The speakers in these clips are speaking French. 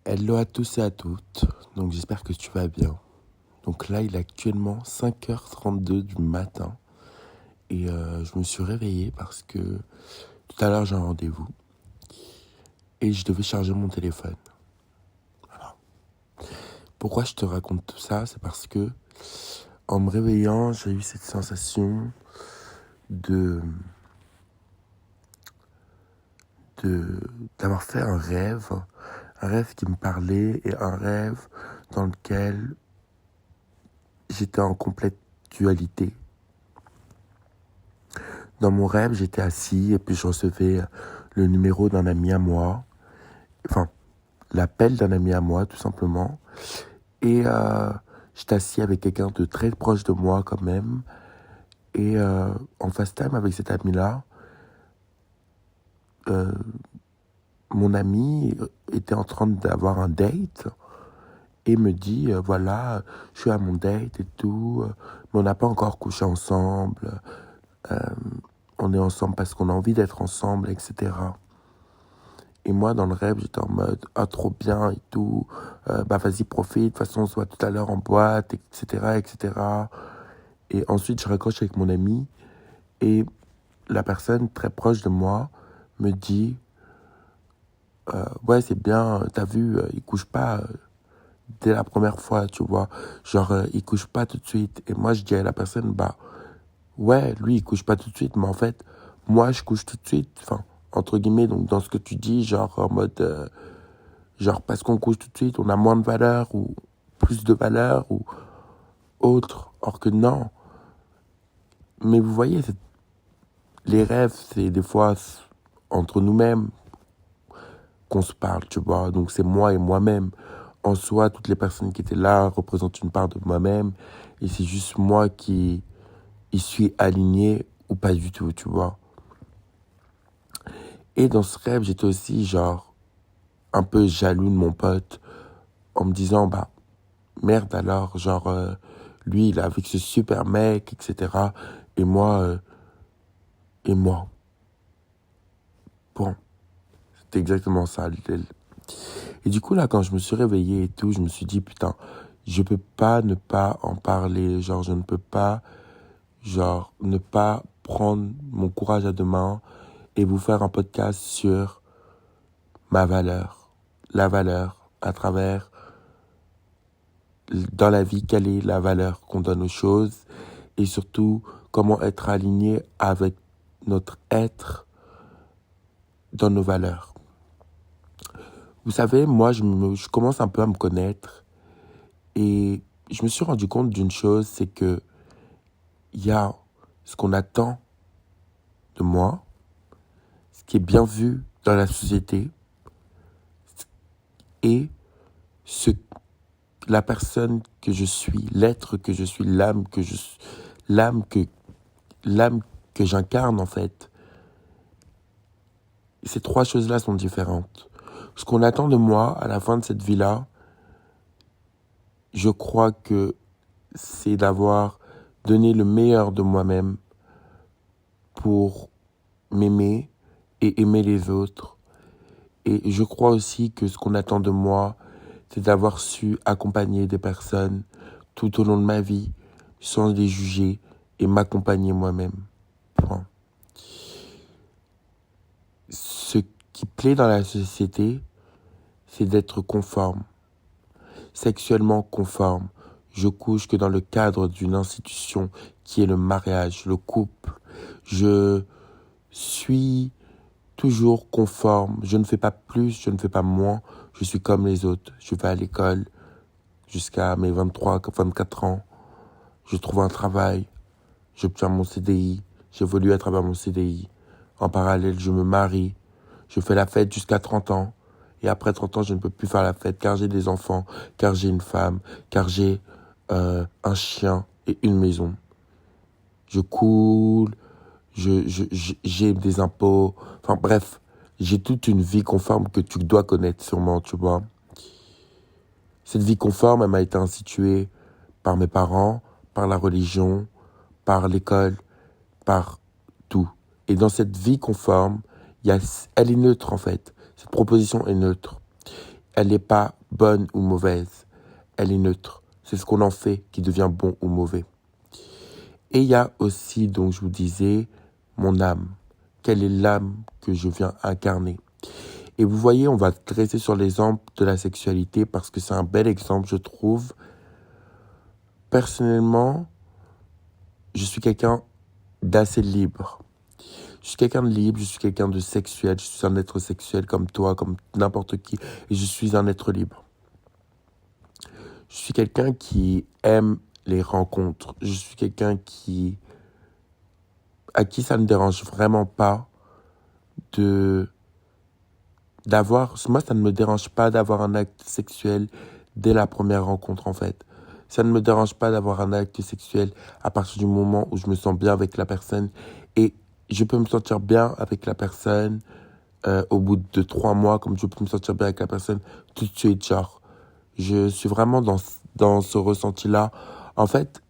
Hello à tous et à toutes, donc j'espère que tu vas bien. Donc là il est actuellement 5h32 du matin et je me suis réveillé parce que tout à l'heure j'ai un rendez-vous et je devais charger mon téléphone. Pourquoi je te raconte tout ça? C'est parce que en me réveillant j'ai eu cette sensation de d'avoir fait un rêve qui me parlait et un rêve dans lequel j'étais en complète dualité. Dans mon rêve, j'étais assis et puis je recevais le numéro d'un ami à moi, enfin, l'appel d'un ami à moi, tout simplement. Et j'étais assis avec quelqu'un de très proche de moi quand même. Et en FaceTime avec cet ami-là, euh, mon ami était en train d'avoir un date et me dit, voilà, je suis à mon date et tout, mais on n'a pas encore couché ensemble. Euh, on est ensemble parce qu'on a envie d'être ensemble, etc. Et moi, dans le rêve, j'étais en mode, ah, trop bien et tout. Bah, vas-y, profite. De toute façon, on se voit tout à l'heure en boîte, etc., etc. Et ensuite, je raccroche avec mon ami. Et la personne très proche de moi me dit, ouais, c'est bien, t'as vu, il couche pas dès la première fois, tu vois. Genre, il couche pas tout de suite. Et moi, je dis à la personne, bah, ouais, lui, il couche pas tout de suite. Mais en fait, moi, je couche tout de suite. Enfin, entre guillemets, donc dans ce que tu dis, genre, en mode... genre parce qu'on couche tout de suite, on a moins de valeur ou plus de valeur ou autre. Or que non. Mais vous voyez, les rêves, c'est des fois entre nous-mêmes qu'on se parle, tu vois. Donc c'est moi et moi-même. En soi, toutes les personnes qui étaient là représentent une part de moi-même. Et c'est juste moi qui y suis aligné ou pas du tout, tu vois. Et dans ce rêve, j'étais aussi genre un peu jaloux de mon pote en me disant, bah, merde alors, genre, lui, il est avec ce super mec, etc. Et moi, bon, c'était exactement ça. Et du coup, là, quand je me suis réveillé et tout, je me suis dit, putain, je peux pas ne pas en parler. Genre, je ne peux pas, genre, ne pas prendre mon courage à deux mains et vous faire un podcast sur ma valeur. La valeur à travers, dans la vie, quelle est la valeur qu'on donne aux choses et surtout comment être aligné avec notre être dans nos valeurs. Vous savez, moi, je commence un peu à me connaître et je me suis rendu compte d'une chose, c'est que il y a ce qu'on attend de moi, ce qui est bien vu dans la société et ce, la personne que je suis, l'être que je suis, l'âme que, l'âme que j'incarne en fait. Et ces trois choses-là sont différentes. Ce qu'on attend de moi à la fin de cette vie-là, je crois que c'est d'avoir donné le meilleur de moi-même pour m'aimer et aimer les autres. Et je crois aussi que ce qu'on attend de moi, c'est d'avoir su accompagner des personnes tout au long de ma vie sans les juger et m'accompagner moi-même. Point. Ce qui plaît dans la société, c'est d'être conforme, sexuellement conforme. Je couche que dans le cadre d'une institution qui est le mariage, le couple. Je suis toujours conforme. Je ne fais pas plus, je ne fais pas moins. Je suis comme les autres. Je vais à l'école jusqu'à mes 23, 24 ans. Je trouve un travail. J'obtiens mon CDI. J'évolue à travers mon CDI. En parallèle, je me marie. Je fais la fête jusqu'à 30 ans. Et après 30 ans, je ne peux plus faire la fête car j'ai des enfants, car j'ai une femme, car j'ai un chien et une maison. Je coule, j'ai des impôts. Enfin bref, j'ai toute une vie conforme que tu dois connaître sûrement, tu vois. Cette vie conforme, elle m'a été instituée par mes parents, par la religion, par l'école, par tout. Et dans cette vie conforme, elle est neutre en fait. Cette proposition est neutre. elle n'est pas bonne ou mauvaise. Elle est neutre. C'est ce qu'on en fait qui devient bon ou mauvais. Et il y a aussi, donc je vous disais, mon âme. Quelle est l'âme que je viens incarner? Et vous voyez, on va dresser sur l'exemple de la sexualité parce que c'est un bel exemple, je trouve. Personnellement, je suis quelqu'un d'assez libre. Je suis quelqu'un de libre, je suis quelqu'un de sexuel, je suis un être sexuel comme toi, comme n'importe qui, et je suis un être libre. Je suis quelqu'un qui aime les rencontres. Je suis quelqu'un à qui ça ne dérange vraiment pas moi, ça ne me dérange pas d'avoir un acte sexuel dès la première rencontre, en fait. Ça ne me dérange pas d'avoir un acte sexuel à partir du moment où je me sens bien avec la personne. Et je peux me sentir bien avec la personne au bout de 3 mois, comme je peux me sentir bien avec la personne tout de suite, genre. Je suis vraiment dans ce ressenti-là. En fait,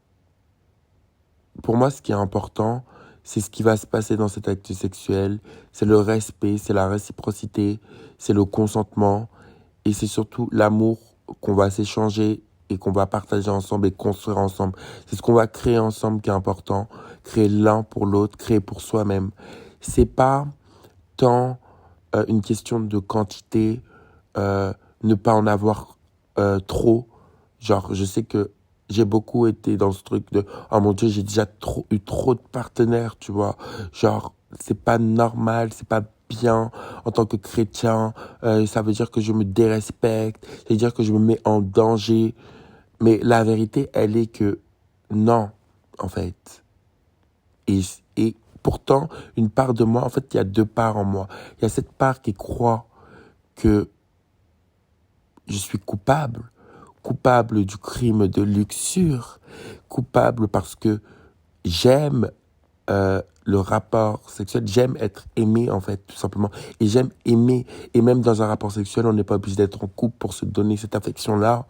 pour moi, ce qui est important, c'est ce qui va se passer dans cet acte sexuel. C'est le respect, c'est la réciprocité, c'est le consentement. Et c'est surtout l'amour qu'on va s'échanger et qu'on va partager ensemble et construire ensemble. C'est ce qu'on va créer ensemble qui est important. Créer l'un pour l'autre, créer pour soi-même. C'est pas tant une question de quantité, ne pas en avoir trop. Genre, je sais que j'ai beaucoup été dans ce truc de « Oh mon Dieu, j'ai déjà eu trop de partenaires, tu vois. » Genre, c'est pas normal, c'est pas bien en tant que chrétien. Ça veut dire que je me dérespecte, ça veut dire que je me mets en danger. Mais la vérité, elle est que non, en fait. Et pourtant, une part de moi, en fait, il y a 2 parts en moi. Il y a cette part qui croit que je suis coupable du crime de luxure, coupable parce que j'aime le rapport sexuel, j'aime être aimé en fait, tout simplement. Et j'aime aimer, et même dans un rapport sexuel, on n'est pas obligé d'être en couple pour se donner cette affection-là.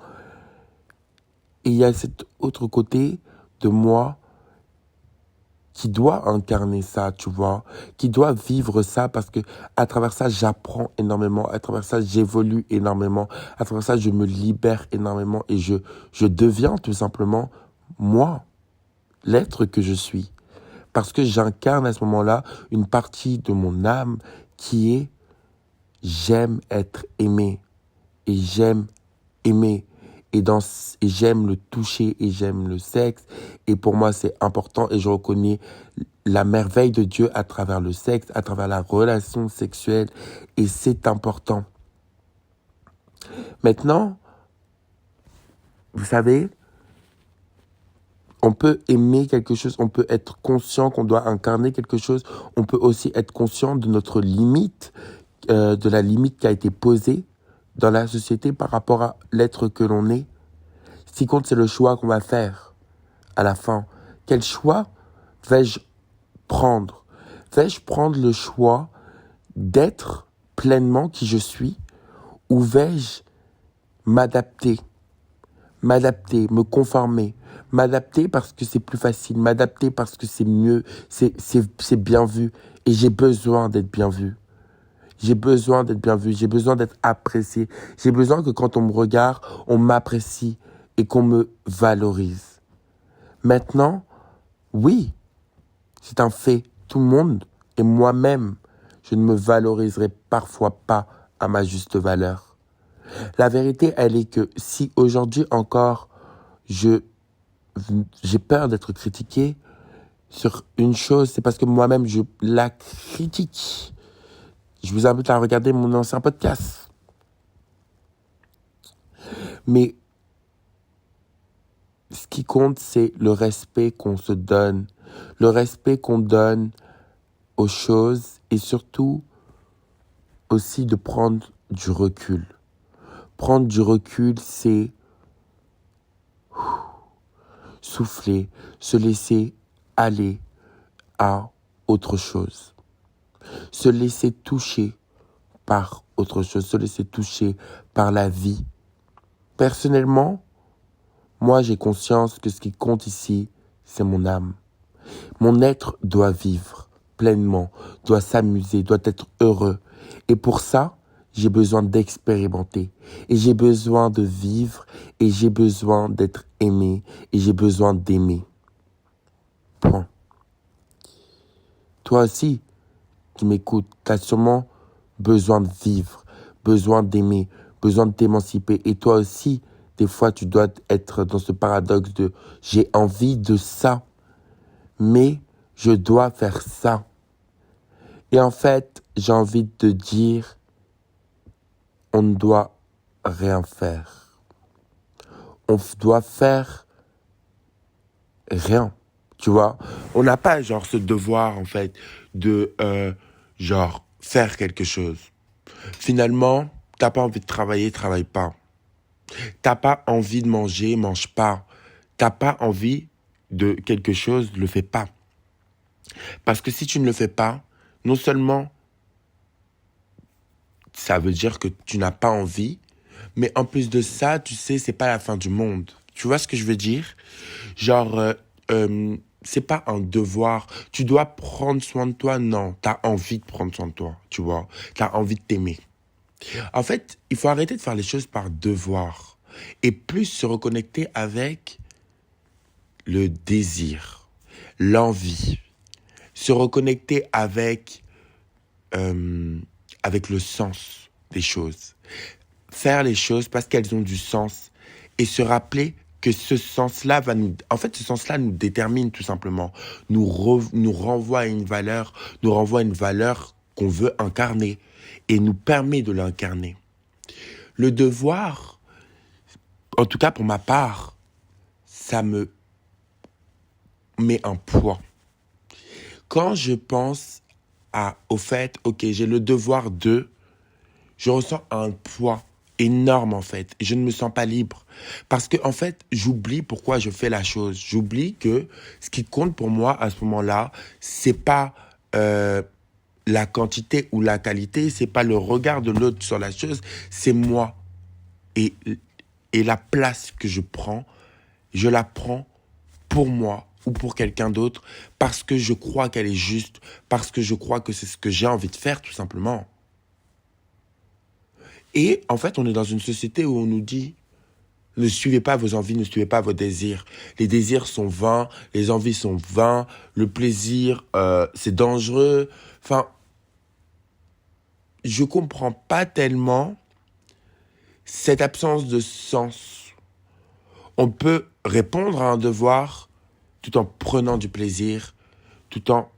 Et il y a cet autre côté de moi qui doit incarner ça, tu vois, qui doit vivre ça parce que à travers ça, j'apprends énormément, à travers ça, j'évolue énormément, à travers ça, je me libère énormément et je deviens tout simplement moi, l'être que je suis. Parce que j'incarne à ce moment-là une partie de mon âme qui est j'aime être aimé et j'aime aimer. Et j'aime le toucher et j'aime le sexe. Et pour moi, c'est important et je reconnais la merveille de Dieu à travers le sexe, à travers la relation sexuelle. Et c'est important. Maintenant, vous savez, on peut aimer quelque chose, on peut être conscient qu'on doit incarner quelque chose. On peut aussi être conscient de notre limite, de la limite qui a été posée dans la société par rapport à l'être que l'on est. Ce qui compte, c'est le choix qu'on va faire à la fin. Quel choix vais-je prendre? Vais-je prendre le choix d'être pleinement qui je suis ou vais-je m'adapter, me conformer, m'adapter parce que c'est plus facile, m'adapter parce que c'est mieux, c'est bien vu et j'ai besoin d'être bien vu. J'ai besoin d'être bien vu, j'ai besoin d'être apprécié. J'ai besoin que quand on me regarde, on m'apprécie et qu'on me valorise. Maintenant, oui, c'est un fait. Tout le monde et moi-même, je ne me valoriserai parfois pas à ma juste valeur. La vérité, elle est que si aujourd'hui encore, j'ai peur d'être critiqué sur une chose, c'est parce que moi-même, je la critique. Je vous invite à regarder mon ancien podcast. Mais ce qui compte, c'est le respect qu'on se donne. Le respect qu'on donne aux choses et surtout aussi de prendre du recul. Prendre du recul, c'est souffler, se laisser aller à autre chose. Se laisser toucher par autre chose, se laisser toucher par la vie. Personnellement, moi j'ai conscience que ce qui compte ici, c'est mon âme. Mon être doit vivre pleinement, doit s'amuser, doit être heureux. Et pour ça, j'ai besoin d'expérimenter. Et j'ai besoin de vivre. Et j'ai besoin d'être aimé. Et j'ai besoin d'aimer. Point. Toi aussi, tu m'écoutes. Tu as sûrement besoin de vivre, besoin d'aimer, besoin de t'émanciper. Et toi aussi, des fois, tu dois être dans ce paradoxe de j'ai envie de ça, mais je dois faire ça. Et en fait, j'ai envie de te dire, on ne doit rien faire. On doit faire rien, tu vois. On n'a pas genre ce devoir, en fait, de genre faire quelque chose. Finalement, t'as pas envie de travailler, travaille pas. T'as pas envie de manger, mange pas. T'as pas envie de quelque chose, le fais pas. Parce que si tu ne le fais pas, non seulement ça veut dire que tu n'as pas envie, mais en plus de ça, tu sais, c'est pas la fin du monde. Tu vois ce que je veux dire? Genre, c'est pas un devoir. Tu dois prendre soin de toi, non. T'as envie de prendre soin de toi, tu vois. T'as envie de t'aimer. En fait, il faut arrêter de faire les choses par devoir et plus se reconnecter avec le désir, l'envie, se reconnecter avec le sens des choses, faire les choses parce qu'elles ont du sens et se rappeler que ce sens-là ce sens-là nous détermine tout simplement, nous renvoie à une valeur, nous renvoie à une valeur qu'on veut incarner et nous permet de l'incarner. Le devoir, en tout cas pour ma part, ça me met un poids. Quand je pense au fait, ok, j'ai le devoir de, je ressens un poids énorme en fait. Et je ne me sens pas libre. Parce que en fait, j'oublie pourquoi je fais la chose. J'oublie que ce qui compte pour moi à ce moment-là, c'est pas la quantité ou la qualité, c'est pas le regard de l'autre sur la chose, c'est moi. Et, et la place que je la prends pour moi ou pour quelqu'un d'autre parce que je crois qu'elle est juste, parce que je crois que c'est ce que j'ai envie de faire tout simplement. Et en fait, on est dans une société où on nous dit ne suivez pas vos envies, ne suivez pas vos désirs. Les désirs sont vains, les envies sont vains, le plaisir, c'est dangereux. Enfin, je comprends pas tellement cette absence de sens. On peut répondre à un devoir tout en prenant du plaisir, tout en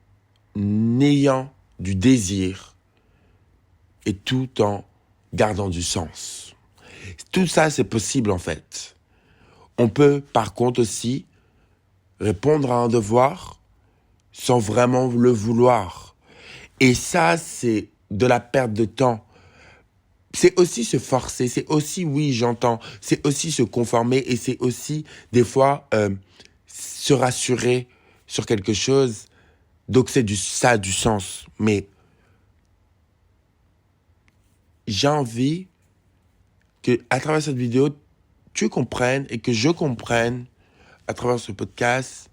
ayant du désir et tout en gardant du sens. Tout ça, c'est possible en fait. On peut par contre aussi répondre à un devoir sans vraiment le vouloir. Et ça, c'est de la perte de temps. C'est aussi se forcer, c'est aussi, oui, j'entends, c'est aussi se conformer et c'est aussi, des fois, se rassurer sur quelque chose. Donc, ça a du sens. Mais j'ai envie que, à travers cette vidéo, tu comprennes et que je comprenne, à travers ce podcast,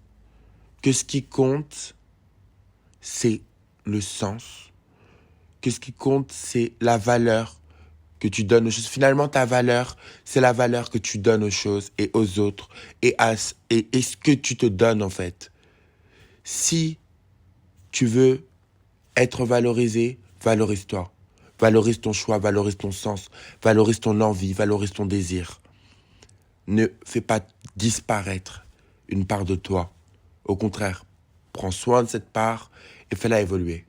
que ce qui compte, c'est le sens. Que ce qui compte, c'est la valeur que tu donnes aux choses. Finalement, ta valeur, c'est la valeur que tu donnes aux choses et aux autres et ce que tu te donnes en fait. Si tu veux être valorisé, valorise-toi. Valorise ton choix, valorise ton sens, valorise ton envie, valorise ton désir. Ne fais pas disparaître une part de toi. Au contraire, prends soin de cette part et fais-la évoluer.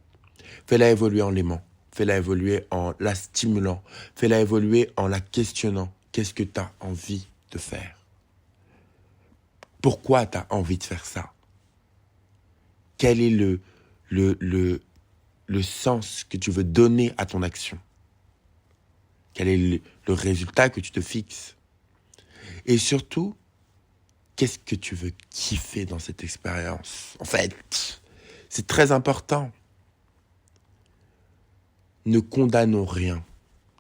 Fais-la évoluer en l'aimant. Fais-la évoluer en la stimulant. Fais-la évoluer en la questionnant. Qu'est-ce que tu as envie de faire? Pourquoi tu as envie de faire ça? Quel est le sens que tu veux donner à ton action? Quel est le résultat que tu te fixes? Et surtout, qu'est-ce que tu veux kiffer dans cette expérience? En fait, c'est très important. Ne condamnons rien,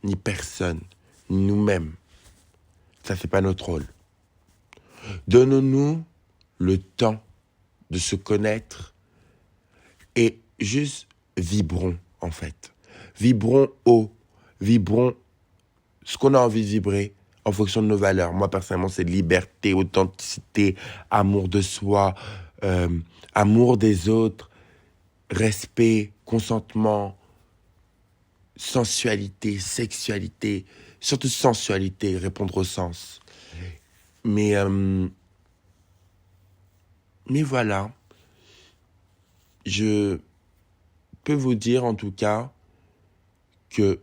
ni personne, ni nous-mêmes. Ça, c'est pas notre rôle. Donnons-nous le temps de se connaître et juste vibrons, en fait. Vibrons haut, vibrons ce qu'on a envie de vibrer en fonction de nos valeurs. Moi, personnellement, c'est liberté, authenticité, amour de soi, euh, amour des autres, respect, consentement, sensualité, sexualité, surtout sensualité, répondre au sens. Mais, euh, mais voilà, je peux vous dire en tout cas que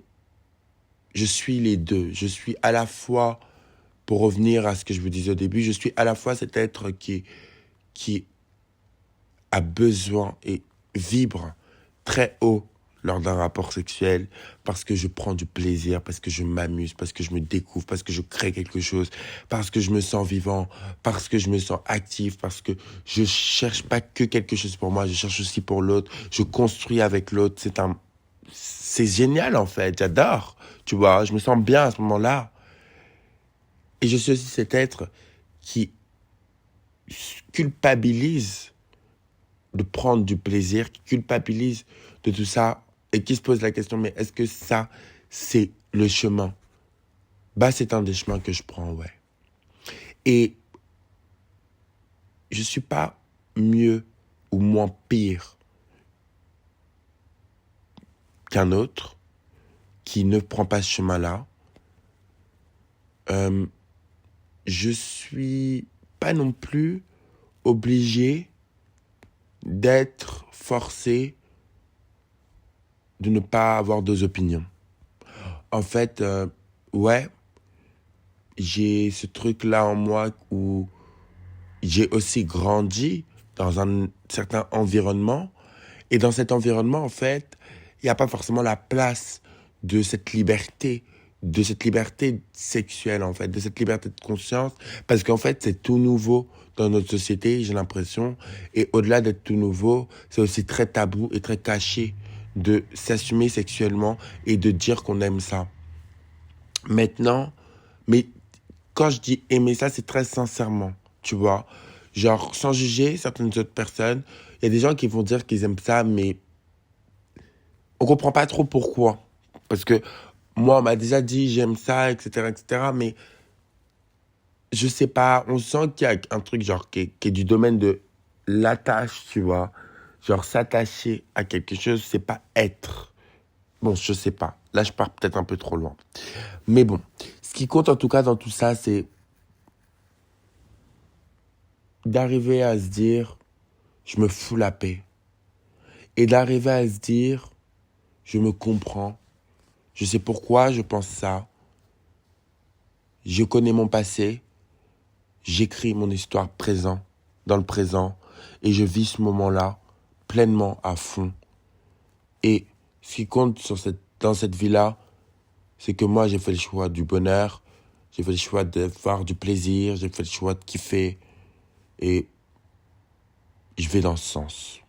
je suis les deux. Je suis à la fois, pour revenir à ce que je vous disais au début, je suis à la fois cet être qui a besoin et vibre très haut lors d'un rapport sexuel parce que je prends du plaisir, parce que je m'amuse, parce que je me découvre, parce que je crée quelque chose, parce que je me sens vivant, parce que je me sens actif, parce que je cherche pas que quelque chose pour moi, je cherche aussi pour l'autre, je construis avec l'autre. C'est génial en fait, j'adore, tu vois, je me sens bien à ce moment-là. Et je suis aussi cet être qui culpabilise de prendre du plaisir, qui culpabilise de tout ça et qui se pose la question, mais est-ce que ça, c'est le chemin? Bah, c'est un des chemins que je prends, ouais. Et je suis pas mieux ou moins pire qu'un autre qui ne prend pas ce chemin-là. Euh, je suis pas non plus obligé d'être forcé de ne pas avoir deux opinions. En fait, ouais, j'ai ce truc-là en moi où j'ai aussi grandi dans un certain environnement. Et dans cet environnement, en fait, il n'y a pas forcément la place de cette liberté sexuelle, en fait, de cette liberté de conscience. Parce qu'en fait, c'est tout nouveau dans notre société, j'ai l'impression. Et au-delà d'être tout nouveau, c'est aussi très tabou et très caché de s'assumer sexuellement et de dire qu'on aime ça. Maintenant, mais quand je dis aimer ça, c'est très sincèrement, tu vois. Genre, sans juger certaines autres personnes, il y a des gens qui vont dire qu'ils aiment ça, mais on comprend pas trop pourquoi. Parce que moi, on m'a déjà dit j'aime ça, etc., etc., mais je sais pas, on sent qu'il y a un truc genre qui est du domaine de l'attache, tu vois. Genre, s'attacher à quelque chose, c'est pas être. Bon, je sais pas. Là, je pars peut-être un peu trop loin. Mais bon, ce qui compte en tout cas dans tout ça, c'est d'arriver à se dire, je me fous la paix. Et d'arriver à se dire, je me comprends, je sais pourquoi je pense ça, je connais mon passé, j'écris mon histoire présent, dans le présent, et je vis ce moment-là pleinement à fond. Et ce qui compte dans cette vie-là, c'est que moi j'ai fait le choix du bonheur, j'ai fait le choix de faire du plaisir, j'ai fait le choix de kiffer, et je vais dans ce sens.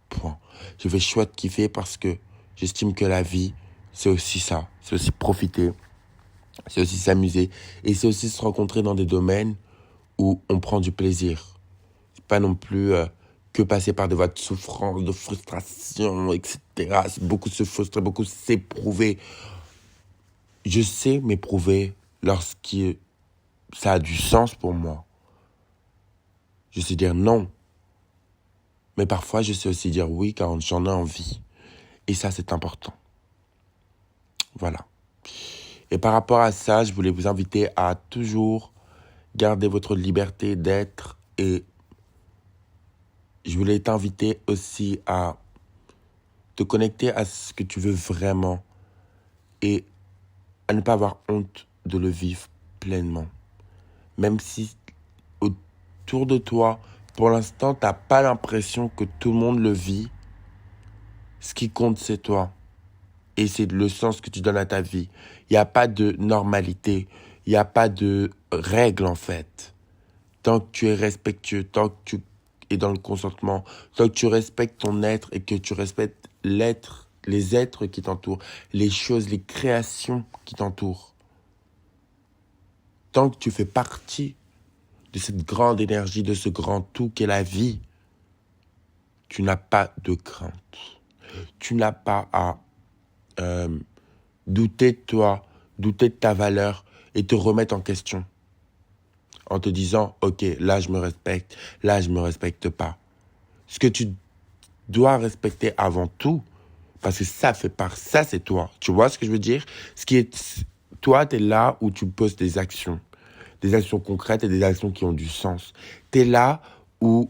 Point. J'ai fait le choix de kiffer parce que j'estime que la vie, c'est aussi ça. C'est aussi profiter, c'est aussi s'amuser. Et c'est aussi se rencontrer dans des domaines où on prend du plaisir. C'est pas non plus que passer par des voies de souffrance, de frustration, etc. C'est beaucoup se frustrer, beaucoup s'éprouver. Je sais m'éprouver lorsque ça a du sens pour moi. Je sais dire non. Mais parfois, je sais aussi dire oui quand j'en ai envie. Et ça, c'est important. Voilà. Et par rapport à ça, je voulais vous inviter à toujours garder votre liberté d'être et je voulais t'inviter aussi à te connecter à ce que tu veux vraiment et à ne pas avoir honte de le vivre pleinement. Même si autour de toi, pour l'instant, tu n'as pas l'impression que tout le monde le vit, ce qui compte, c'est toi. Et c'est le sens que tu donnes à ta vie. Il n'y a pas de normalité. Il n'y a pas de règle, en fait. Tant que tu es respectueux, tant que tu es dans le consentement, tant que tu respectes ton être et que tu respectes l'être, les êtres qui t'entourent, les choses, les créations qui t'entourent. Tant que tu fais partie de cette grande énergie, de ce grand tout qu'est la vie, tu n'as pas de crainte. Tu n'as pas à douter de toi, douter de ta valeur et te remettre en question en te disant, ok, là je me respecte, là je me respecte pas. Ce que tu dois respecter avant tout, parce que ça c'est toi. Tu vois ce que je veux dire? Toi, tu es là où tu poses des actions concrètes et des actions qui ont du sens. Tu es là où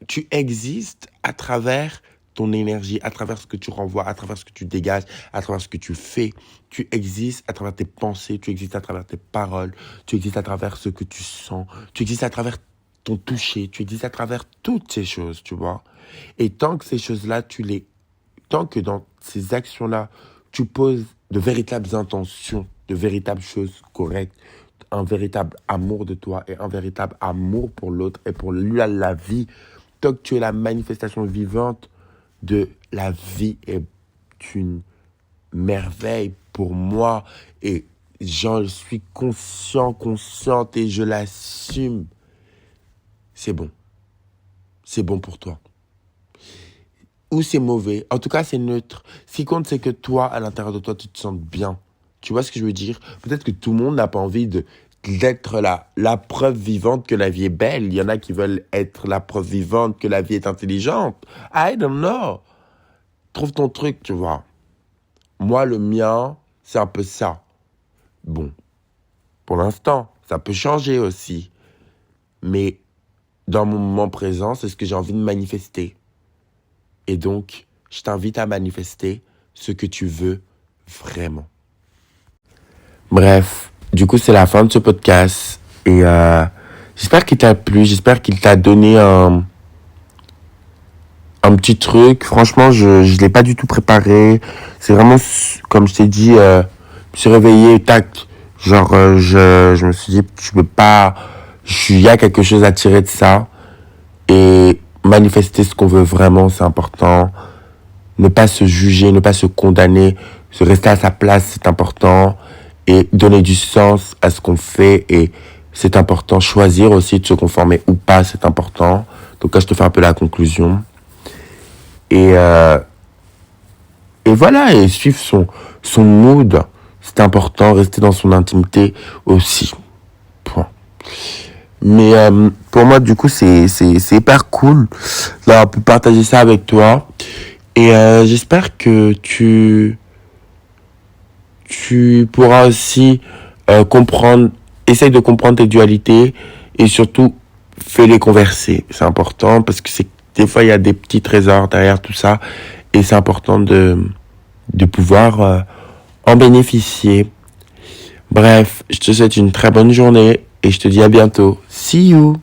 tu existes à travers ton énergie, à travers ce que tu renvoies, à travers ce que tu dégages, à travers ce que tu fais. Tu existes à travers tes pensées, tu existes à travers tes paroles, tu existes à travers ce que tu sens, tu existes à travers ton toucher, tu existes à travers toutes ces choses, tu vois. Et tant que ces choses-là, tant que dans ces actions-là, tu poses de véritables intentions, de véritables choses correctes, un véritable amour de toi et un véritable amour pour l'autre et pour la vie, tant que tu es la manifestation vivante de la vie est une merveille pour moi et j'en suis consciente et je l'assume. C'est bon. C'est bon pour toi. Ou c'est mauvais. En tout cas, c'est neutre. Ce qui compte, c'est que toi, à l'intérieur de toi, tu te sens bien. Tu vois ce que je veux dire? Peut-être que tout le monde n'a pas envie d'être la preuve vivante que la vie est belle. Il y en a qui veulent être la preuve vivante que la vie est intelligente. I don't know. Trouve ton truc, tu vois. Moi, le mien, c'est un peu ça. Bon, pour l'instant, ça peut changer aussi. Mais dans mon moment présent, c'est ce que j'ai envie de manifester. Et donc, je t'invite à manifester ce que tu veux vraiment. Bref, du coup, c'est la fin de ce podcast. Et j'espère qu'il t'a plu. J'espère qu'il t'a donné un petit truc. Franchement, je ne l'ai pas du tout préparé. C'est vraiment, comme je t'ai dit, je me suis réveillé, tac. Genre, je me suis dit, je peux pas... Il y a quelque chose à tirer de ça. Et manifester ce qu'on veut vraiment, c'est important. Ne pas se juger, ne pas se condamner, se rester à sa place, c'est important. Et donner du sens à ce qu'on fait. Et c'est important. Choisir aussi de se conformer ou pas, c'est important. Donc là, je te fais un peu la conclusion. Et voilà, et suivre son mood, c'est important, rester dans son intimité aussi. Point. Mais pour moi, du coup, c'est hyper cool d'avoir pu partager ça avec toi. Et j'espère que tu pourras aussi essaye de comprendre tes dualités et surtout fais-les converser. C'est important parce que des fois, il y a des petits trésors derrière tout ça et c'est important de pouvoir en bénéficier. Bref, je te souhaite une très bonne journée et je te dis à bientôt. See you!